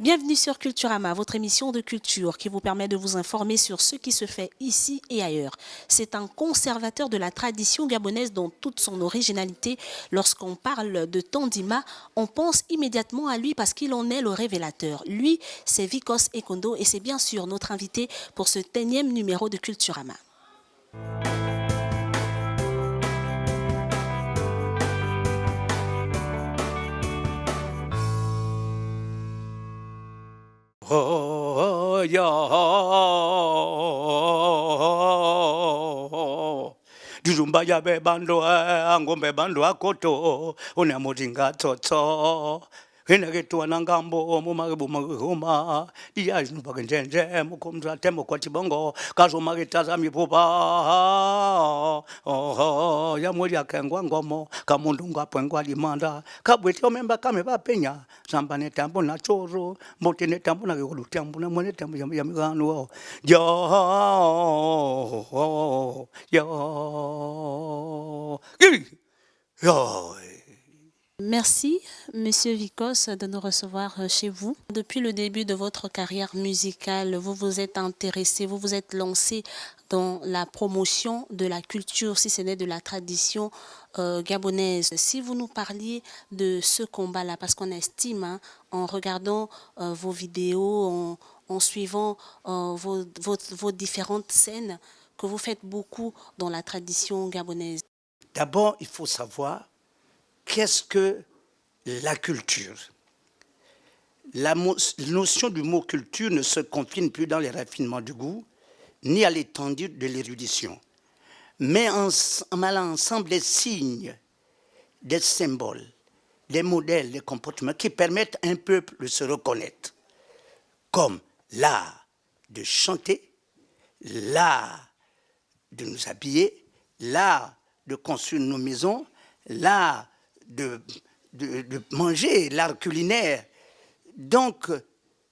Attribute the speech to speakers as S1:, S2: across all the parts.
S1: Bienvenue sur Culturama, votre émission de culture qui vous permet de vous informer sur ce qui se fait ici et ailleurs. C'est un conservateur de la tradition gabonaise dans toute son originalité. Lorsqu'on parle de Tandima, on pense immédiatement à lui parce qu'il en est le révélateur. Lui, c'est Vikos Ekondo et c'est bien sûr notre invité pour ce 10e numéro de Culturama.
S2: Oh, ya. Jujumba ya be bando angombe bando akoto una mujinga toto hina getu anangambo mumagebu maguma iya jnuba genjenje mukumza temo kwa tibongo kazo magetaza mipupa oh ya moja kengwa ngomo kamundu ngapengwa limanda kabweti omemba kame bapenya sambane tambo na choro mbotene tambo na gulu tambo na mone tambo ya migano yo.
S1: Merci, Monsieur Vikos, de nous recevoir chez vous. Depuis le début de votre carrière musicale, vous vous êtes intéressé, vous vous êtes lancé dans la promotion de la culture, si ce n'est de la tradition gabonaise. Si vous nous parliez de ce combat-là, parce qu'on estime, hein, en regardant vos vidéos, en suivant vos différentes scènes, que vous faites beaucoup dans la tradition gabonaise.
S2: D'abord, il faut savoir qu'est-ce que la culture. La notion du mot culture ne se confine plus dans les raffinements du goût, ni à l'étendue de l'érudition, mais en mêlant ensemble les signes, des symboles, des modèles, des comportements qui permettent à un peuple de se reconnaître, comme l'art de chanter, l'art de nous habiller, l'art de construire nos maisons, l'art de manger, l'art culinaire. Donc,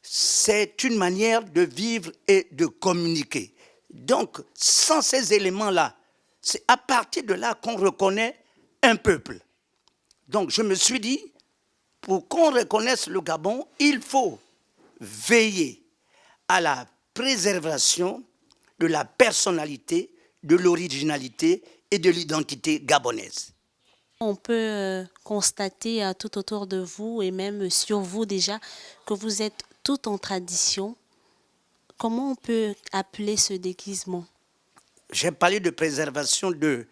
S2: c'est une manière de vivre et de communiquer. Donc, sans ces éléments-là, c'est à partir de là qu'on reconnaît un peuple. Donc, je me suis dit, pour qu'on reconnaisse le Gabon, il faut veiller à la préservation de la personnalité, de l'originalité et de l'identité gabonaise.
S1: On peut constater tout autour de vous et même sur vous déjà que vous êtes tout en tradition. Comment on peut appeler ce déguisement?
S2: J'ai parlé de préservation de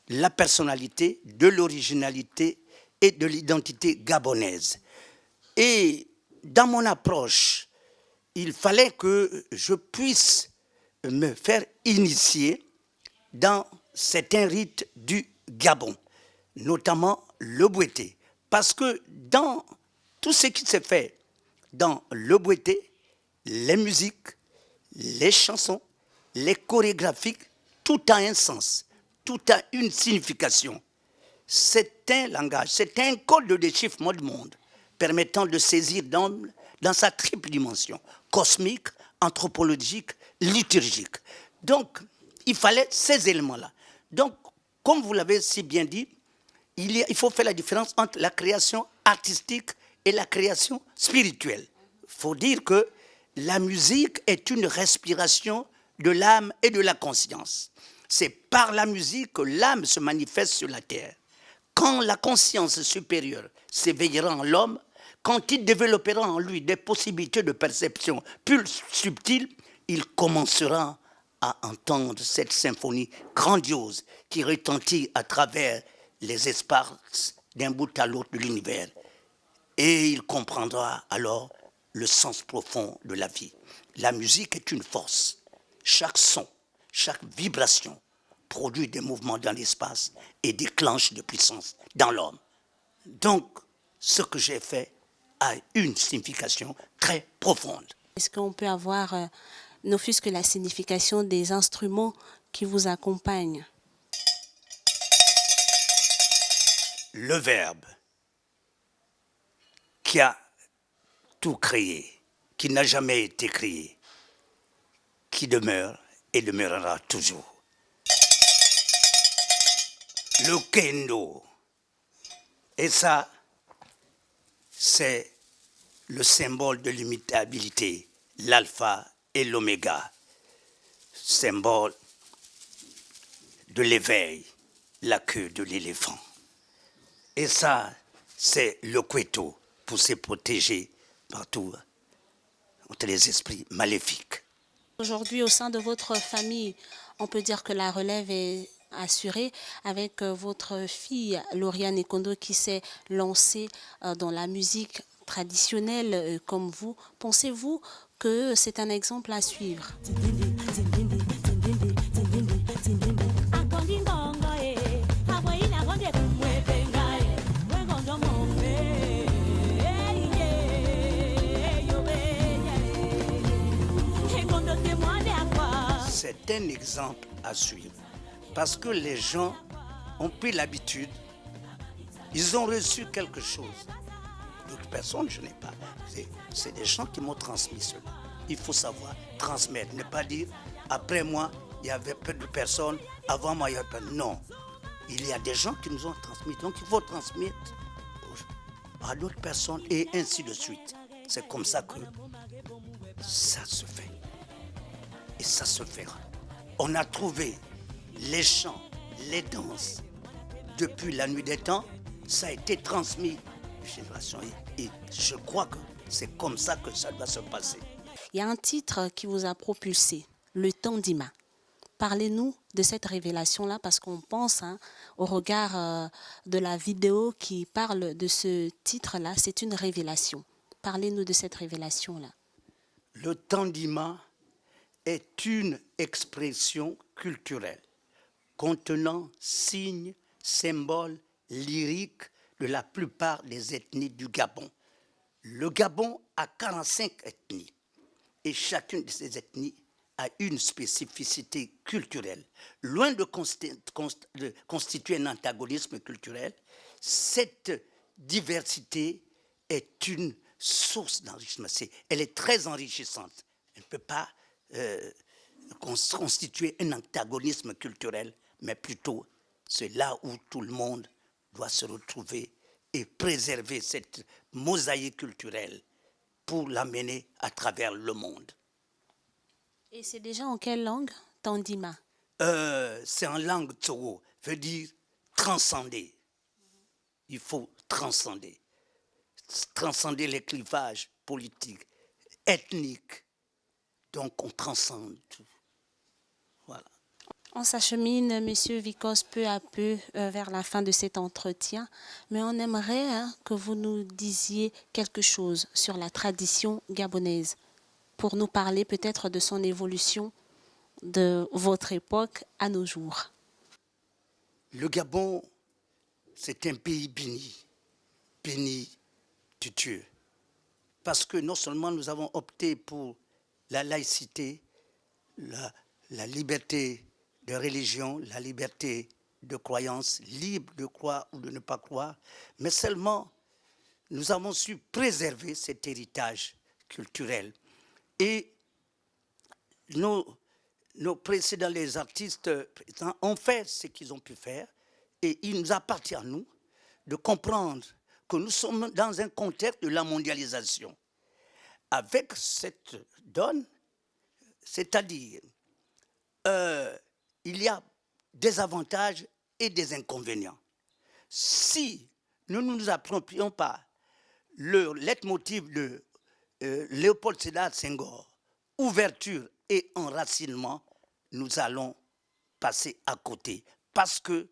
S2: la personnalité, de l'originalité et de l'identité gabonaise. Et dans mon approche, il fallait que je puisse me faire initier dans certains rites du Gabon, notamment le Bouété. Parce que dans tout ce qui se fait dans le Bouété, les musiques, les chansons, les chorégraphies, tout a un sens, tout a une signification. C'est un langage, c'est un code de déchiffrement du monde, permettant de saisir dans sa triple dimension, cosmique, anthropologique, liturgique. Donc, il fallait ces éléments-là. Donc, comme vous l'avez si bien dit, il faut faire la différence entre la création artistique et la création spirituelle. Il faut dire que la musique est une respiration de l'âme et de la conscience. C'est par la musique que l'âme se manifeste sur la terre. Quand la conscience supérieure s'éveillera en l'homme, quand il développera en lui des possibilités de perception plus subtiles, il commencera à entendre cette symphonie grandiose qui retentit à travers les espaces d'un bout à l'autre de l'univers. Et il comprendra alors le sens profond de la vie. La musique est une force. Chaque son, chaque vibration produit des mouvements dans l'espace et déclenche de puissance dans l'homme. Donc, ce que j'ai fait a une signification très profonde.
S1: Est-ce qu'on peut avoir, ne fût-ce que la signification des instruments qui vous accompagnent?
S2: Le Verbe qui a tout créé, qui n'a jamais été créé, qui demeure et demeurera toujours. Le kendo. Et ça, c'est le symbole de l'imitabilité, l'alpha et l'oméga, symbole de l'éveil, la queue de l'éléphant. Et ça, c'est le couteau pour se protéger partout contre les esprits maléfiques.
S1: Aujourd'hui, au sein de votre famille, on peut dire que la relève est assurée avec votre fille Lauriane Ekondo qui s'est lancée dans la musique traditionnelle comme vous. Pensez-vous que c'est un exemple à suivre?
S2: C'est un exemple à suivre parce que les gens ont pris l'habitude, ils ont reçu quelque chose. D'autres personnes, je n'ai pas. C'est des gens qui m'ont transmis cela. Il faut savoir transmettre, ne pas dire après moi, il y avait peu de personnes, avant moi, il y avait peu. Non. Il y a des gens qui nous ont transmis. Donc il faut transmettre à d'autres personnes et ainsi de suite. C'est comme ça que ça se fait. Et ça se fera. On a trouvé les chants, les danses. Depuis la nuit des temps, ça a été transmis de génération. Et je crois que c'est comme ça que ça doit se passer.
S1: Il y a un titre qui vous a propulsé, Le Tandima. Parlez-nous de cette révélation-là parce qu'on pense au regard de la vidéo qui parle de ce titre-là, c'est une révélation. Parlez-nous de cette révélation-là.
S2: Le Tandima est une expression culturelle contenant signes, symboles, lyriques de la plupart des ethnies du Gabon. Le Gabon a 45 ethnies et chacune de ces ethnies a une spécificité culturelle. Loin de constituer un antagonisme culturel, cette diversité est une source d'enrichissement. Elle est très enrichissante. Elle ne peut pas constituer un antagonisme culturel, mais plutôt c'est là où tout le monde doit se retrouver et préserver cette mosaïque culturelle pour l'amener à travers le monde.
S1: Et c'est déjà en quelle langue, Tandima?
S2: C'est en langue Tsoro, veut dire transcender. Il faut transcender. Transcender les clivages politiques, ethniques. Donc on transcende tout. Voilà.
S1: On s'achemine, Monsieur Vikos, peu à peu vers la fin de cet entretien, mais on aimerait que vous nous disiez quelque chose sur la tradition gabonaise, pour nous parler peut-être de son évolution de votre époque à nos jours.
S2: Le Gabon, c'est un pays béni, béni de Dieu, parce que non seulement nous avons opté pour la laïcité, la liberté de religion, la liberté de croyance, libre de croire ou de ne pas croire, mais seulement nous avons su préserver cet héritage culturel. Et nos précédents, les artistes ont fait ce qu'ils ont pu faire et il nous appartient à nous de comprendre que nous sommes dans un contexte de la mondialisation. Avec cette donne, c'est-à-dire il y a des avantages et des inconvénients. Si nous ne nous approprions pas le leitmotiv de Léopold Sédar Senghor, ouverture et enracinement, nous allons passer à côté. Parce que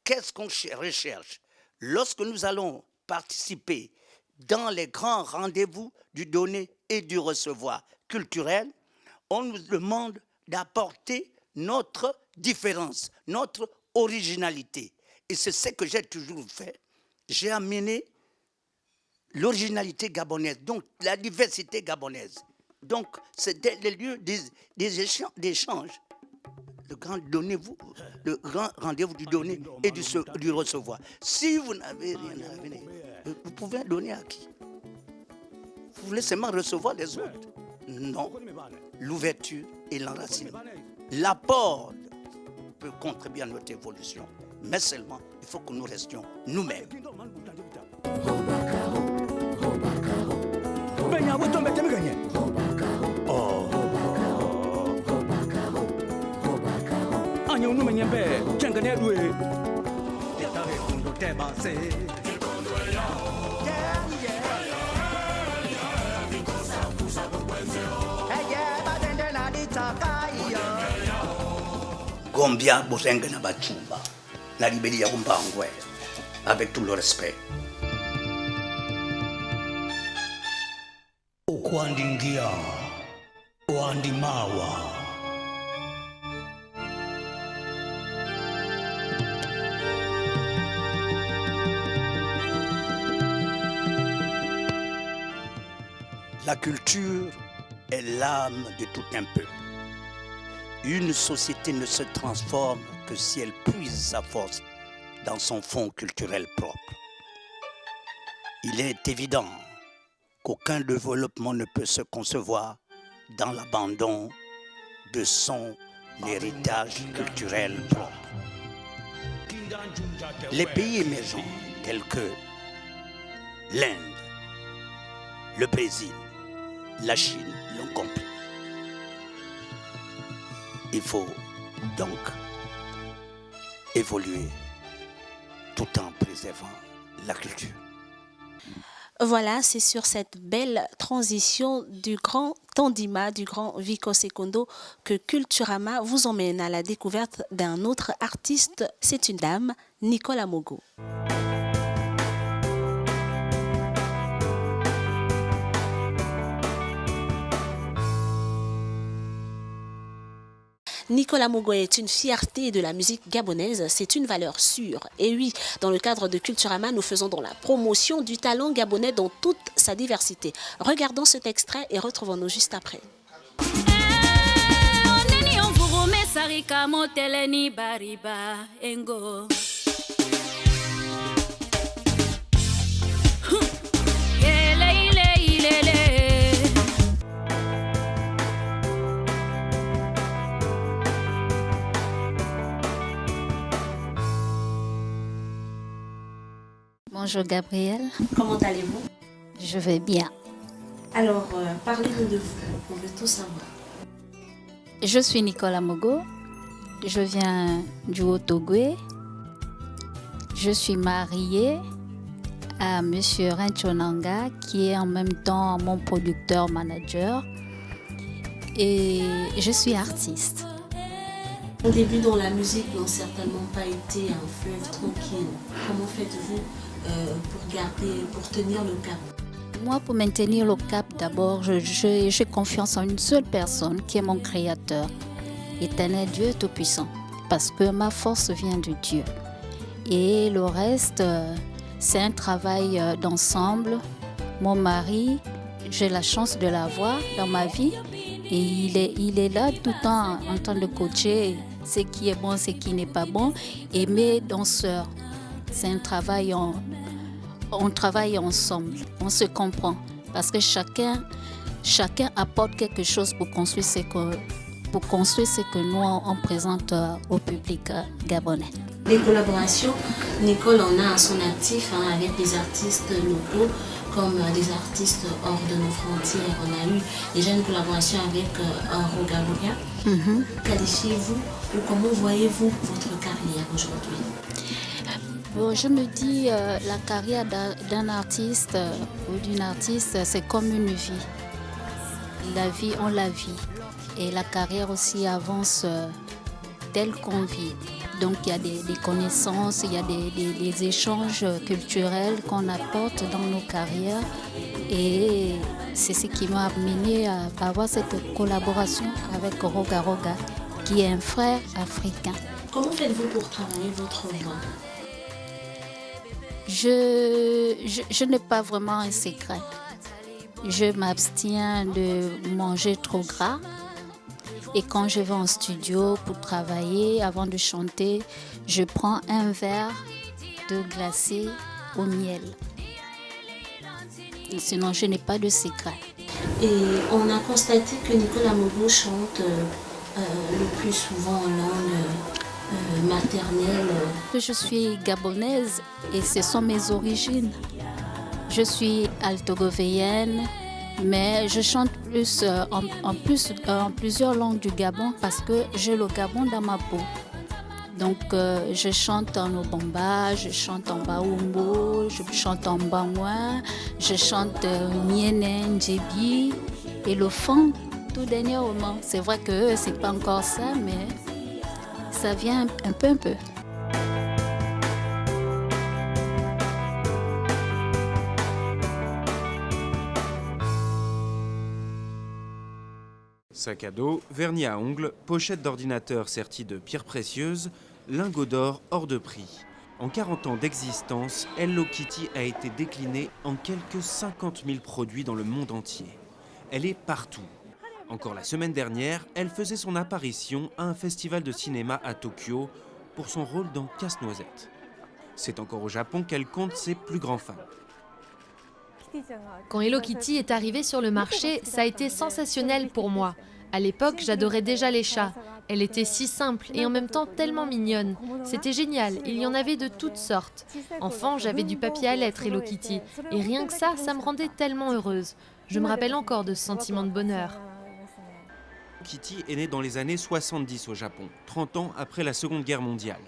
S2: qu'est-ce qu'on recherche? Lorsque nous allons participer dans les grands rendez-vous du donner et du recevoir culturel, on nous demande d'apporter notre différence, notre originalité. Et c'est ce que j'ai toujours fait. J'ai amené l'originalité gabonaise, donc la diversité gabonaise. Donc, c'était le lieu des échanges. Le grand rendez-vous du donner et du recevoir. Si vous n'avez rien à donner, vous pouvez donner à qui? Vous voulez seulement recevoir les autres? Non. L'ouverture et l'enracinement. L'apport peut contribuer à notre évolution, mais seulement il faut que nous restions nous-mêmes. Gombia Bosenga na Bachumba, la Libéria Gumbangwe, avec tout le respect. Okwandingia, Oandimawa. La culture est l'âme de tout un peuple. Une société ne se transforme que si elle puise sa force dans son fond culturel propre. Il est évident qu'aucun développement ne peut se concevoir dans l'abandon de son héritage culturel propre. Les pays émergents tels que l'Inde, le Brésil, la Chine l'ont compris. Il faut donc évoluer tout en préservant la culture.
S1: Voilà, c'est sur cette belle transition du grand Tandima, du grand Vico Secondo, que Culturama vous emmène à la découverte d'un autre artiste. C'est une dame, Nicole Amogo. Nicole Amogo est une fierté de la musique gabonaise, c'est une valeur sûre. Et oui, dans le cadre de Culturama, nous faisons dans la promotion du talent gabonais dans toute sa diversité. Regardons cet extrait et retrouvons-nous juste après.
S3: Bonjour Gabriel.
S1: Comment allez-vous?
S3: Je vais bien.
S1: Alors, parlez-nous de vous, on veut tout savoir.
S3: Je suis Nicole Amogo. Je viens du Haut-Ogooué. Je suis mariée à Monsieur Renchonanga, qui est en même temps mon producteur-manager. Et je suis artiste.
S1: Au début dans la musique n'ont certainement pas été un fleuve tranquille. Comment faites-vous pour tenir le cap?
S3: Moi, pour maintenir le cap, d'abord, j'ai confiance en une seule personne, qui est mon créateur, éternel Dieu Tout-Puissant, parce que ma force vient de Dieu. Et le reste, c'est un travail d'ensemble. Mon mari, j'ai la chance de l'avoir dans ma vie, et il est là tout le temps en train de coacher ce qui est bon, ce qui n'est pas bon. Et mes danseurs, c'est un travail, on travaille ensemble, on se comprend. Parce que chacun apporte quelque chose pour construire ce que nous on présente au public gabonais.
S1: Les collaborations, Nicole en a à son actif avec des artistes locaux comme des artistes hors de nos frontières. On a eu déjà une collaboration avec Rogaboria. Qualifiez-vous ou comment voyez-vous votre carrière aujourd'hui?
S3: Bon, je me dis, la carrière d'un artiste ou d'une artiste, c'est comme une vie. La vie, on la vit. Et la carrière aussi avance telle qu'on vit. Donc il y a des connaissances, il y a des échanges culturels qu'on apporte dans nos carrières. Et c'est ce qui m'a amené à avoir cette collaboration avec Roga Roga, qui est un frère africain.
S1: Comment faites-vous pour travailler votre voix?
S3: Je n'ai pas vraiment un secret. Je m'abstiens de manger trop gras. Et quand je vais en studio pour travailler, avant de chanter, je prends un verre de glacé au miel. Et sinon, je n'ai pas de secret.
S1: Et on a constaté que Nicole Amogo chante le plus souvent en langue maternelle.
S3: Je suis gabonaise et ce sont mes origines. Je suis altogovéenne, Mais je chante plus, en plusieurs langues du Gabon parce que j'ai le Gabon dans ma peau. Donc je chante en Obamba, je chante en Baoumbo, je chante en Bangwa, je chante Nienen, Djebi et le Fang tout dernièrement. C'est vrai que c'est pas encore ça, mais ça vient un peu.
S4: Sac à dos, vernis à ongles, pochette d'ordinateur sertie de pierres précieuses, lingots d'or hors de prix. En 40 ans d'existence, Hello Kitty a été déclinée en quelques 50 000 produits dans le monde entier. Elle est partout. Encore la semaine dernière, elle faisait son apparition à un festival de cinéma à Tokyo pour son rôle dans Casse-Noisette. C'est encore au Japon qu'elle compte ses plus grands fans.
S5: Quand Hello Kitty est arrivée sur le marché, ça a été sensationnel pour moi. À l'époque, j'adorais déjà les chats. Elle était si simple et en même temps tellement mignonne. C'était génial, il y en avait de toutes sortes. Enfant, j'avais du papier à lettres Hello Kitty. Et rien que ça me rendait tellement heureuse. Je me rappelle encore de ce sentiment de bonheur.
S4: Kitty est née dans les années 70 au Japon, 30 ans après la Seconde Guerre mondiale,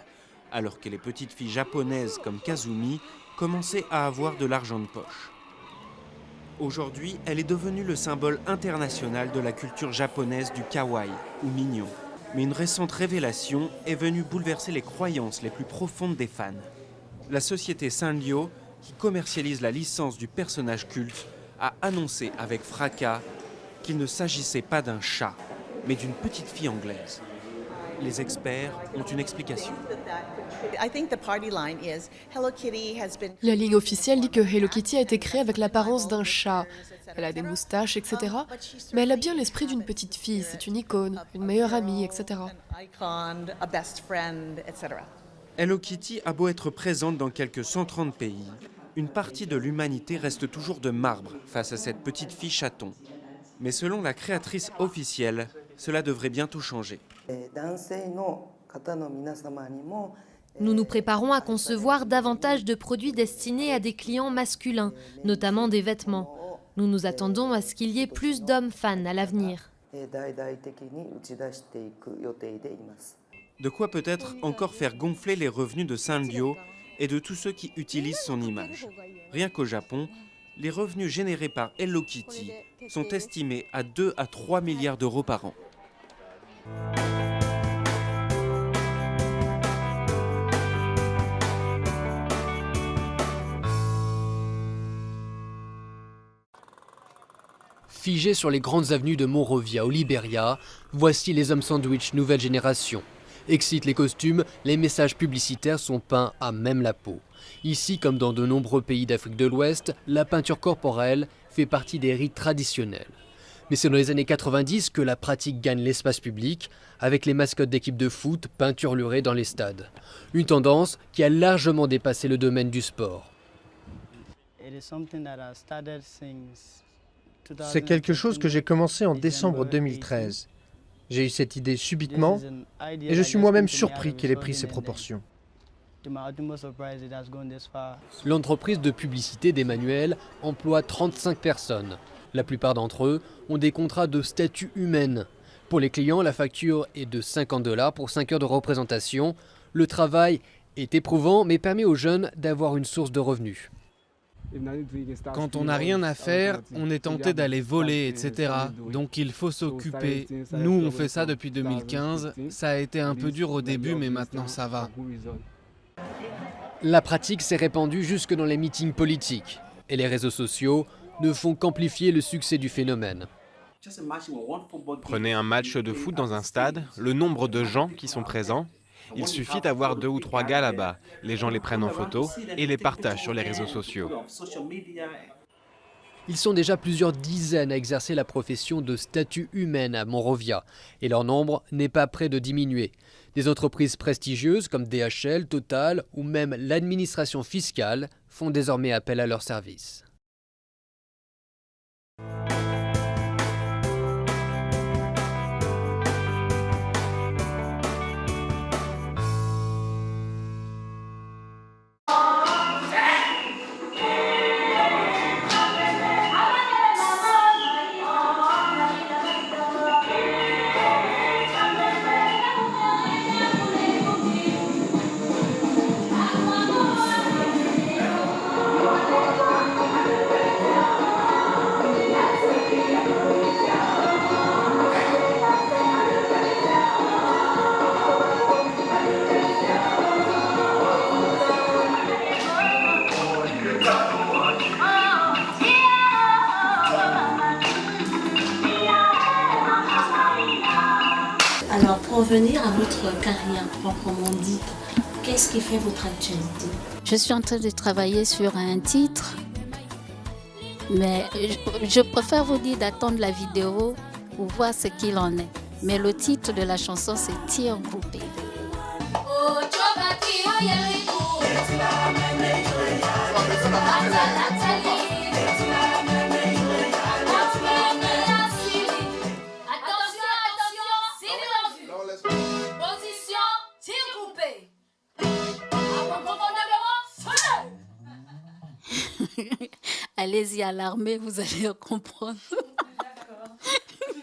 S4: alors que les petites filles japonaises comme Kazumi commençaient à avoir de l'argent de poche. Aujourd'hui, elle est devenue le symbole international de la culture japonaise du kawaii, ou mignon. Mais une récente révélation est venue bouleverser les croyances les plus profondes des fans. La société Sanrio, qui commercialise la licence du personnage culte, a annoncé avec fracas qu'il ne s'agissait pas d'un chat, mais d'une petite fille anglaise. Les experts ont une explication.
S6: La ligne officielle dit que Hello Kitty a été créée avec l'apparence d'un chat. Elle a des moustaches, etc. Mais elle a bien l'esprit d'une petite fille, c'est une icône, une meilleure amie, etc.
S4: Hello Kitty a beau être présente dans quelques 130 pays, une partie de l'humanité reste toujours de marbre face à cette petite fille chaton. Mais selon la créatrice officielle, cela devrait bientôt changer.
S5: Nous nous préparons à concevoir davantage de produits destinés à des clients masculins, notamment des vêtements. Nous nous attendons à ce qu'il y ait plus d'hommes fans à l'avenir.
S4: De quoi peut-être encore faire gonfler les revenus de Sanrio et de tous ceux qui utilisent son image. Rien qu'au Japon, les revenus générés par Hello Kitty sont estimés à 2 à 3 milliards d'euros par an.
S7: Figés sur les grandes avenues de Monrovia au Libéria, voici les hommes sandwich nouvelle génération. Excitent les costumes, les messages publicitaires sont peints à même la peau. Ici, comme dans de nombreux pays d'Afrique de l'Ouest, la peinture corporelle fait partie des rites traditionnels. Mais c'est dans les années 90 que la pratique gagne l'espace public, avec les mascottes d'équipes de foot peinturlurées dans les stades. Une tendance qui a largement dépassé le domaine du sport.
S8: C'est quelque chose que j'ai commencé en décembre 2013. J'ai eu cette idée subitement et je suis moi-même surpris qu'elle ait pris ces proportions.
S7: L'entreprise de publicité d'Emmanuel emploie 35 personnes. La plupart d'entre eux ont des contrats de statut humaine. Pour les clients, la facture est de $50 pour 5 heures de représentation. Le travail est éprouvant mais permet aux jeunes d'avoir une source de revenus.
S9: Quand on n'a rien à faire, on est tenté d'aller voler, etc. Donc il faut s'occuper. Nous, on fait ça depuis 2015. Ça a été un peu dur au début, mais maintenant ça va.
S7: La pratique s'est répandue jusque dans les meetings politiques. Et les réseaux sociaux ne font qu'amplifier le succès du phénomène.
S10: Prenez un match de foot dans un stade, le nombre de gens qui sont présents. Il suffit d'avoir 2 ou 3 gars là-bas. Les gens les prennent en photo et les partagent sur les réseaux sociaux.
S7: Ils sont déjà plusieurs dizaines à exercer la profession de statut humaine à Monrovia. Et leur nombre n'est pas près de diminuer. Des entreprises prestigieuses comme DHL, Total ou même l'administration fiscale font désormais appel à leurs services.
S1: Alors, pour revenir à votre carrière proprement dite, qu'est-ce qui fait votre actualité?
S3: Je suis en train de travailler sur un titre, mais je préfère vous dire d'attendre la vidéo pour voir ce qu'il en est. Mais le titre de la chanson, c'est Tir groupé. Allez-y à l'armée, vous allez comprendre.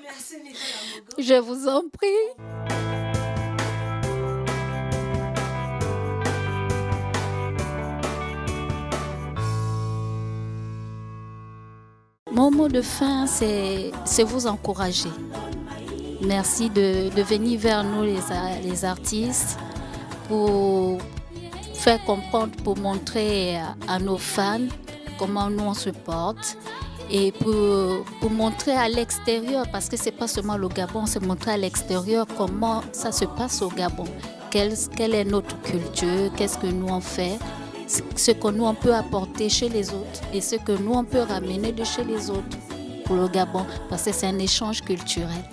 S1: Merci, Nicolas Mogo.
S3: Je vous en prie. Mon mot de fin, c'est vous encourager. Merci de venir vers nous, les artistes, pour faire comprendre, pour montrer à nos fans comment nous on se porte et pour montrer à l'extérieur, parce que c'est pas seulement le Gabon, c'est montrer à l'extérieur comment ça se passe au Gabon, quelle est notre culture, qu'est-ce que nous on fait, ce que nous on peut apporter chez les autres et ce que nous on peut ramener de chez les autres pour le Gabon, parce que c'est un échange culturel.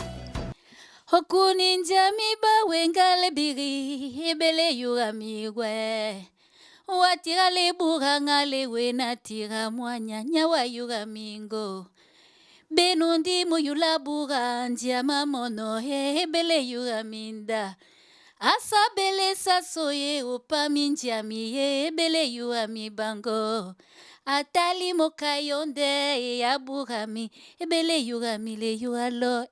S3: Watira le buranga le wena tira mwanya nyawa yuga mingo Benundi muyula burandia mamono hebele yuga minda Asa bele sasoye upa minjia miye hebele yuga mi bango Atali mokayonde ya burami hebele yuga mi le yuga lo